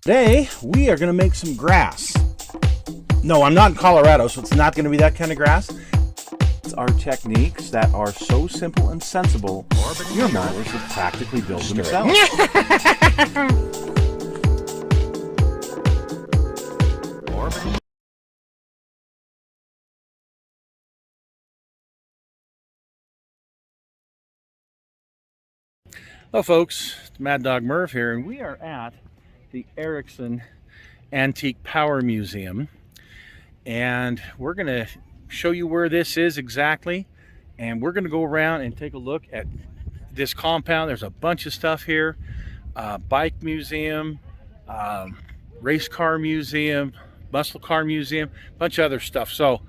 Today, we are going to make some grass. No, I'm not in Colorado, so it's not going to be that kind of grass. It's our techniques that are so simple and sensible, your mothers have practically built themselves. Hello folks, it's Mad Dog Merv here, and we are at the Erickson Antique Power Museum, and we're going to show you where this is exactly, and we're going to go around and take a look at this compound. There's a bunch of stuff here, bike museum, race car museum, muscle car museum, a bunch of other stuff. So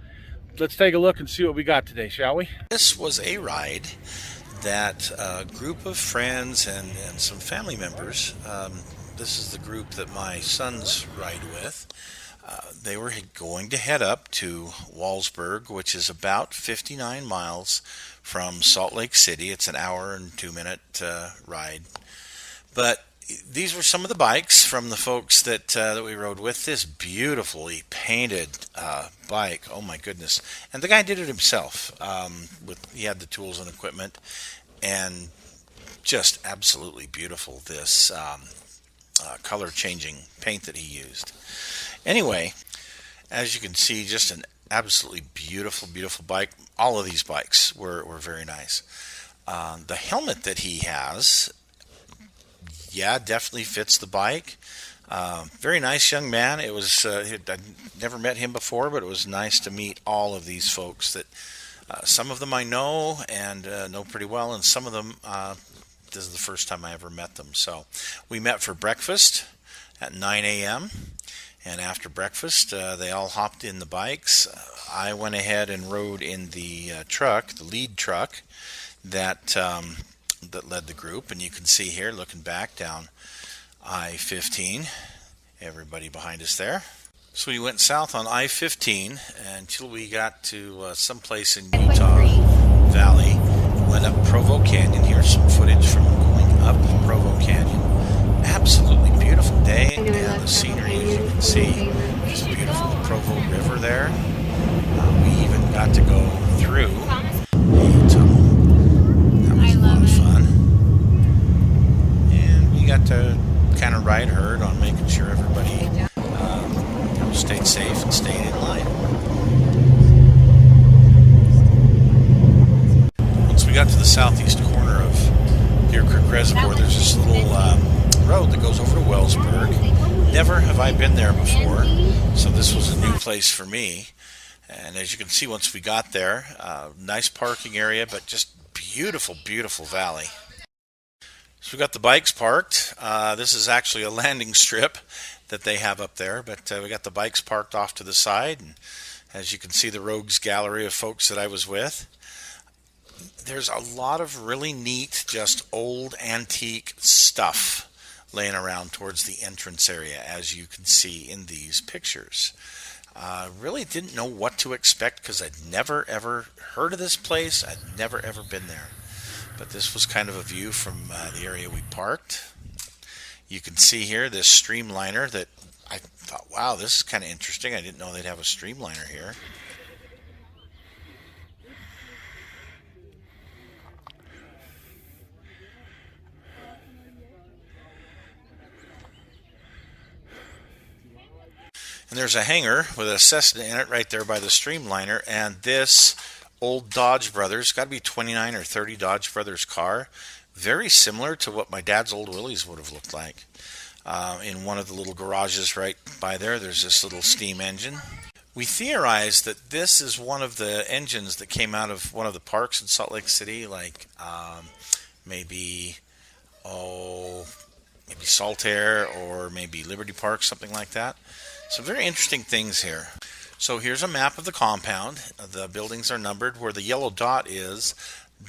let's take a look and see what we got today, shall we? This was a ride that a group of friends and some family members, this is the group that my sons ride with, they were going to head up to Wallsburg, which is about 59 miles from Salt Lake City. It's an hour and 2-minute ride. But these were some of the bikes from the folks that we rode with. This beautifully painted bike, oh my goodness! And the guy did it himself. He had the tools and equipment, and just absolutely beautiful. This color-changing paint that he used. Anyway, as you can see, just an absolutely beautiful, beautiful bike. All of these bikes were very nice. The helmet that he has, yeah, definitely fits the bike. Very nice young man. It was I'd never met him before, but it was nice to meet all of these folks. That some of them I know and know pretty well, and some of them this is the first time I ever met them. So we met for breakfast at 9 a.m. and after breakfast they all hopped in the bikes. I went ahead and rode in the truck, the lead truck that led the group, and you can see here, looking back down I-15, everybody behind us there. So we went south on I-15 until we got to someplace in Utah Valley. We went up Provo Canyon. Here's some footage from going up Provo Canyon. Absolutely beautiful day, and the scenery, as you can see, is beautiful. The Provo River there. We even got to go through a tunnel. That was a lot of fun. And we got to kind of ride herd on making sure everybody stayed safe and stayed in line. Once we got to the southeast corner of Deer Creek Reservoir, there's this little road that goes over to Wallsburg. Never have I been there before, so this was a new place for me. And as you can see, once we got there, nice parking area, but just beautiful, beautiful valley. So we got the bikes parked. This is actually a landing strip that they have up there, but we got the bikes parked off to the side, and as you can see, the rogues gallery of folks that I was with. There's a lot of really neat, just old antique stuff laying around towards the entrance area, as you can see in these pictures. Really didn't know what to expect because I'd never ever heard of this place. I'd never ever been there, but this was kind of a view from the area we parked. You can see here this streamliner that I thought, wow, this is kind of interesting. I didn't know they'd have a streamliner here. And there's a hangar with a Cessna in it right there by the streamliner, and this old Dodge Brothers, got to be 29 or 30 Dodge Brothers car, very similar to what my dad's old Willys would have looked like. In one of the little garages right by there, there's this little steam engine. We theorize that this is one of the engines that came out of one of the parks in Salt Lake City, like maybe Saltaire or maybe Liberty Park, something like that. Some very interesting things here. So here's a map of the compound. The buildings are numbered. Where the yellow dot is,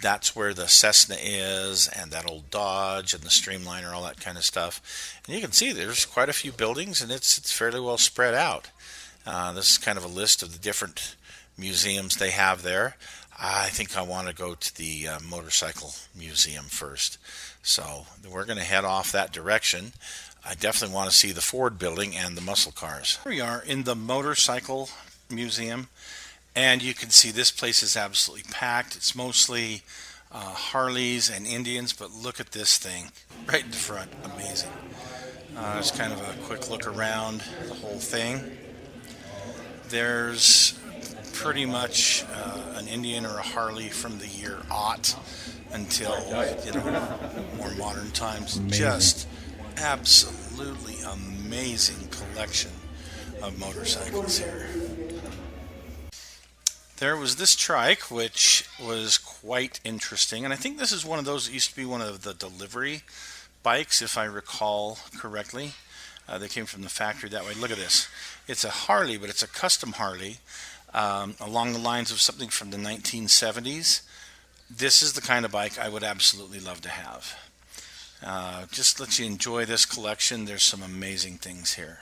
that's where the Cessna is, and that old Dodge and the streamliner, all that kind of stuff. And you can see there's quite a few buildings, and it's fairly well spread out. This is kind of a list of the different museums they have there. I think I want to go to the motorcycle museum first. So we're going to head off that direction. I definitely want to see the Ford building and the muscle cars. Here we are in the motorcycle museum, and you can see this place is absolutely packed. It's mostly Harleys and Indians, but look at this thing right in front. Amazing. There's kind of a quick look around the whole thing. There's pretty much an Indian or a Harley from the year aught until more modern times. Amazing. Just absolutely amazing collection of motorcycles here. There was this trike, which was quite interesting, and I think this is one of those that used to be one of the delivery bikes, if I recall correctly. They came from the factory that way. Look at this. It's a Harley, but it's a custom Harley, along the lines of something from the 1970s. This is the kind of bike I would absolutely love to have. Just let you enjoy this collection. There's some amazing things here.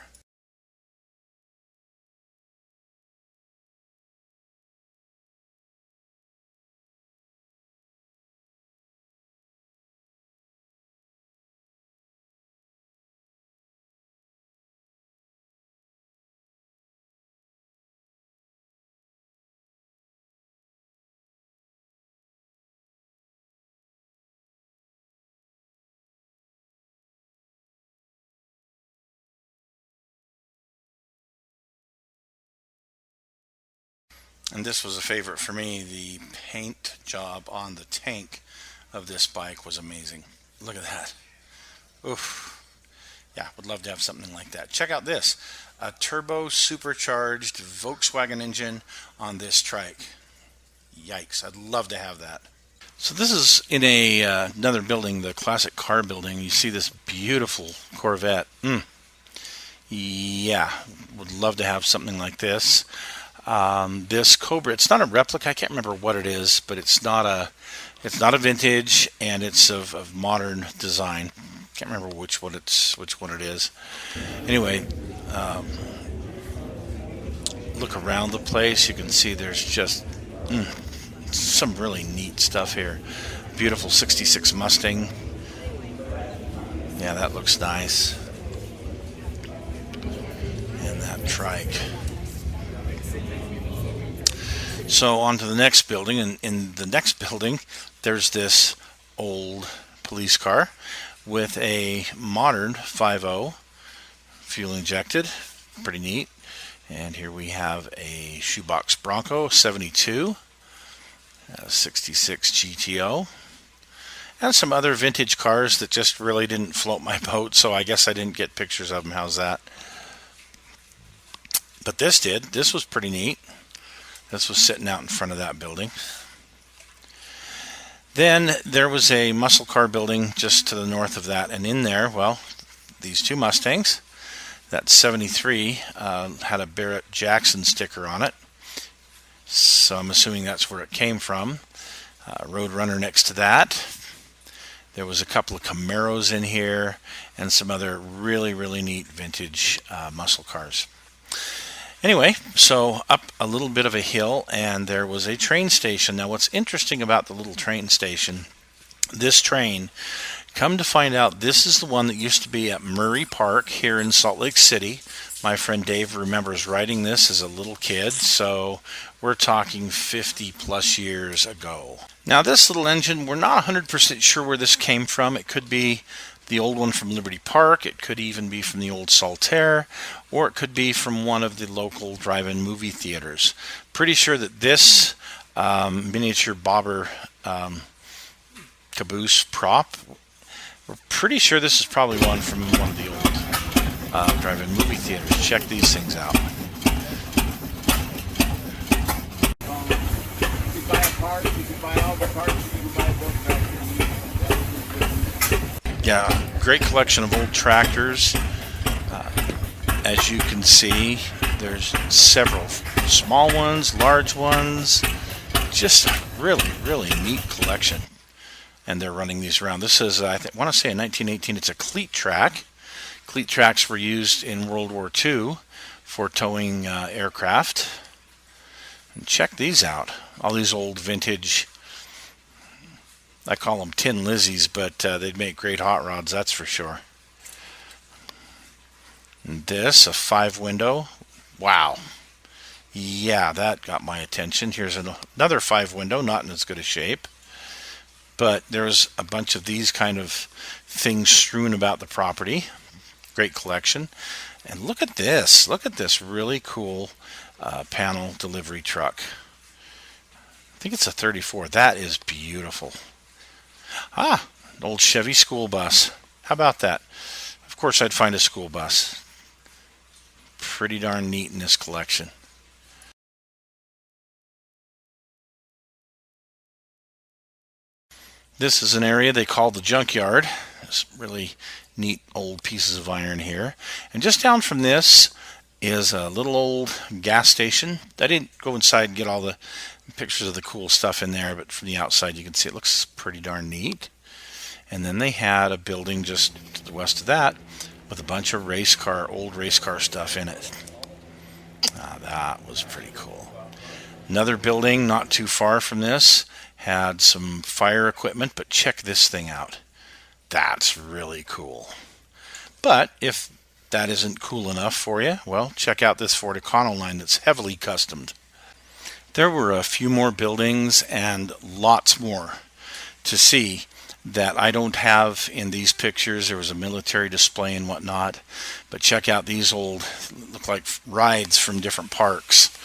And this was a favorite for me. The paint job on the tank of this bike was amazing. Look at that. Oof. Yeah, would love to have something like that. Check out this. A turbo supercharged Volkswagen engine on this trike. Yikes, I'd love to have that. So this is in another building, the classic car building. You see this beautiful Corvette. Yeah, would love to have something like this. This Cobra, it's not a replica. I can't remember what it is, but it's not a vintage, and it's of modern design. Can't remember which one it is. Anyway, look around the place. You can see there's just some really neat stuff here. Beautiful '66 Mustang. Yeah, that looks nice. And that trike. So on to the next building, and in the next building there's this old police car with a modern 5.0 fuel injected. Pretty neat. And here we have a shoebox Bronco 72, 66 GTO, and some other vintage cars that just really didn't float my boat, so I guess I didn't get pictures of them. How's that? But this did. This was pretty neat. This was sitting out in front of that building. Then there was a muscle car building just to the north of that, and in there, well, these two Mustangs. That 73 had a Barrett Jackson sticker on it, so I'm assuming that's where it came from. Roadrunner next to that. There was a couple of Camaros in here, and some other really, really neat vintage muscle cars. Anyway, so up a little bit of a hill, and there was a train station. Now, what's interesting about the little train station, this train, come to find out, this is the one that used to be at Murray Park here in Salt Lake City. My friend Dave remembers riding this as a little kid, so we're talking 50 plus years ago. Now, this little engine, we're not 100% sure where this came from. It could be the old one from Liberty Park, it could even be from the old Saltaire, or it could be from one of the local drive-in movie theaters. Pretty sure that this miniature bobber caboose prop, we're pretty sure this is probably one from one of the old drive-in movie theaters. Check these things out. You can buy a part, you can buy all the parts, you can buy both tractors. Yeah, great collection of old tractors. As you can see, there's several small ones, large ones. Just really, really neat collection. And they're running these around. This is, I want to say, in 1918, it's a cleat track. Cleat tracks were used in World War II for towing aircraft. And check these out. all these old vintage, I call them Tin Lizzies, but they'd make great hot rods, that's for sure. And this, a 5-window. Wow. Yeah, that got my attention. Here's another 5-window, not in as good a shape. But there's a bunch of these kind of things strewn about the property. Great collection. And look at this. Look at this really cool panel delivery truck. I think it's a 34. That is beautiful. An old Chevy school bus. How about that? Of course I'd find a school bus. Pretty darn neat in this collection. This is an area they call the Junkyard. There's really neat old pieces of iron here. And just down from this is a little old gas station. I didn't go inside and get all the pictures of the cool stuff in there, but from the outside you can see it looks pretty darn neat. And then they had a building just to the west of that with a bunch of old race car stuff in it. That was pretty cool. Another building not too far from this had some fire equipment, but check this thing out. That's really cool. But if that isn't cool enough for you, well, check out this Ford Econoline that's heavily customed. There were a few more buildings and lots more to see that I don't have in these pictures. There was a military display and whatnot, but check out these old, look like rides from different parks.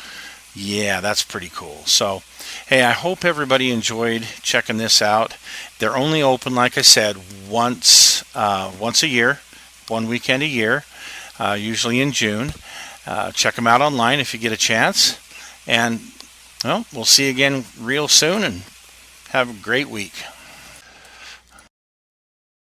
Yeah, that's pretty cool. So, hey, I hope everybody enjoyed checking this out. They're only open, like I said, once a year, one weekend a year, usually in June. Check them out online if you get a chance. And, well, we'll see you again real soon, and have a great week.